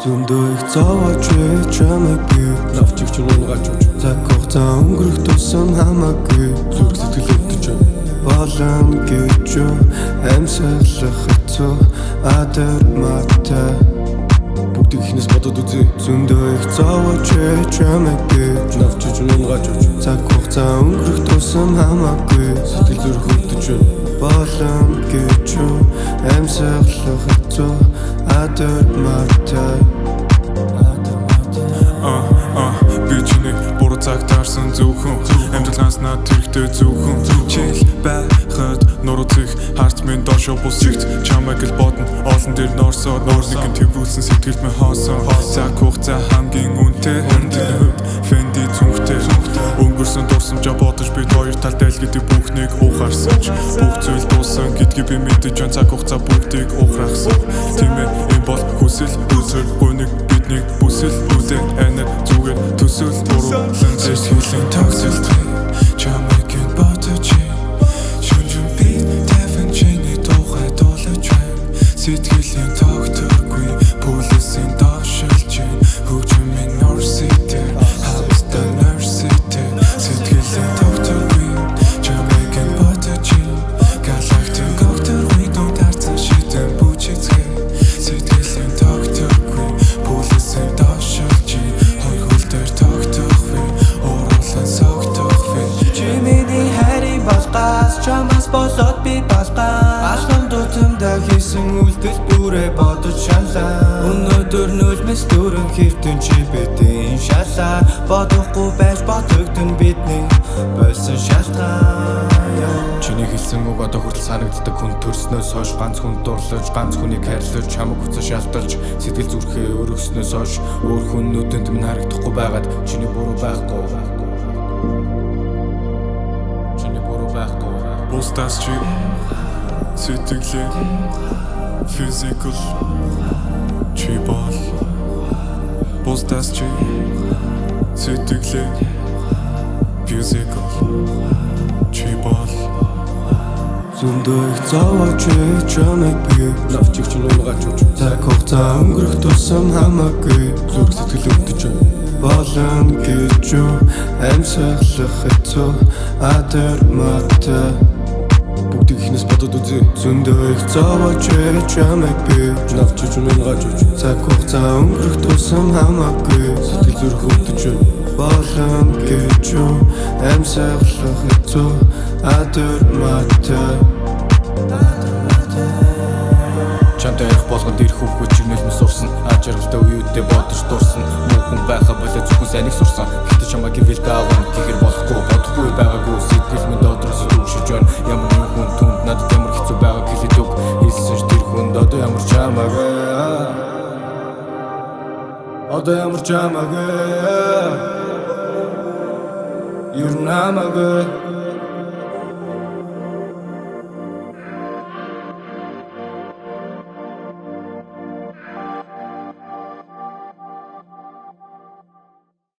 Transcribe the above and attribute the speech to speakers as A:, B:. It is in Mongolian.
A: Зөндөө их зовооч чамайг би лавчих ч унгач цаг хугацаа өнгөрөх тусам хамаагүй зүрх сэтгэл өвдөж болон гэж амьсгалах хэцүү адер матай бүгдийг ихнээс бодоод үзье. Зөндөө их зовооч чамайг би лавчих ч унгач цаг хугацаа өнгөрөх тусам хамаагүй сэтгэл зүрх өвдөж болон гэж амьсгалах хэцүү адер матай
B: би чиний буруу цаг таарсан зөвхөн амьдралаас над хэрэгтэй зөвхөн чил байхад нурууцих харц минь доошо бусигт чамайг л бодно олон дээр норсоор норныг төвлөрсөн сэтгэлд минь хоосон цаг хугацаа хамгийн үнэтэй фэнди зүнхтэй өнгөрсөн дурсамжаа бодож бид хоёр талд аль гэдэг бүхнийг ухаарсан ч бүх зүйл дууссан гэдгийг би мэдэж байна цаг хугацаа бүгдийг ухрахсан тийм ээ энэ бол хүсэл үзэл гүнийг бидний бүсэл үдэ анаа зүгээр төсөл дурлан сэтгэлийн тогтолт чамайг нь бодож шүнжин би тавин чиний тухай дуулаж байна сэтгэлийн тогтворгүй пулсын дошилж хөгжим минь норстэй хавста норстэй сэтгэлийн тогтворгүй чамайг нь бодож галактик тогтворгүй дон тарцсан шитэн бүчицгээ сэтгэлийн тогтворгүй пулсын дошилж хойгол дээр тогтворгүй оруулан согтворгүй
A: Чимэний хайрын болгаас чамаас болоод би балгаа Ашган дутамдаа хийсэн үйлдэл бүрээ бодож шалаа Өнөөдөр нүлмэс дүрэн хэвтэн чи бидийн шалаа Бодохгүй байж бодогдсон бидний болсон шалтгаан Чиний хэлсэн үг одоо хүртэл санагддаг хүн төрснөөс хойш ганц хүн дурлаж ганц хүнийг хайрлаж чамаг хуцаа шалталж сэтгэл зүрхээ өргөснөөс хойш өөр хүн нүдэнд минь харагдахгүй байгаад чиний буруу байхгүй
B: Бустас чи сэтгэлээ physical чи бол Бустас чи сэтгэлээ physical чи бол
A: Зөндөө их зовооч чамайг би лавчих ч унгач цаг хугацаа өнгөрөх тусам хамаагүй зүрх сэтгэл өвдөж болон гэж амьсгалах хэцүү адер матай бүгдийг ихнээс бодоод үзье. Зөндөө их зовооч чамайг би лавчих ч унгач цаг хугацаа өнгөрөх тусам хамаагүй сэтгэл зүрх өвдөж болон гэж амьсгалах хэцүү адер матай
C: Чамтай ярих болгонд ирэх хөвгөө чигнэлмэс сурсан Ажиргалтай үеүдээ бодож дурсан Муухан байха болоо зөвхөн сайныг сурсан Гэхдээ чамаа гэвэл дааван гэхэр болохгүй Бодохгүй байгаагүй сэтгэл минь доодроос дүүшиж байна Ямар нэг хүн түнд надад ямар хэцүү байгааг хэлээд өг Хэлсэн ч тэр хүнд одоо ямар чамаагаа Одоо ямар чамаагаа Ер намаагаа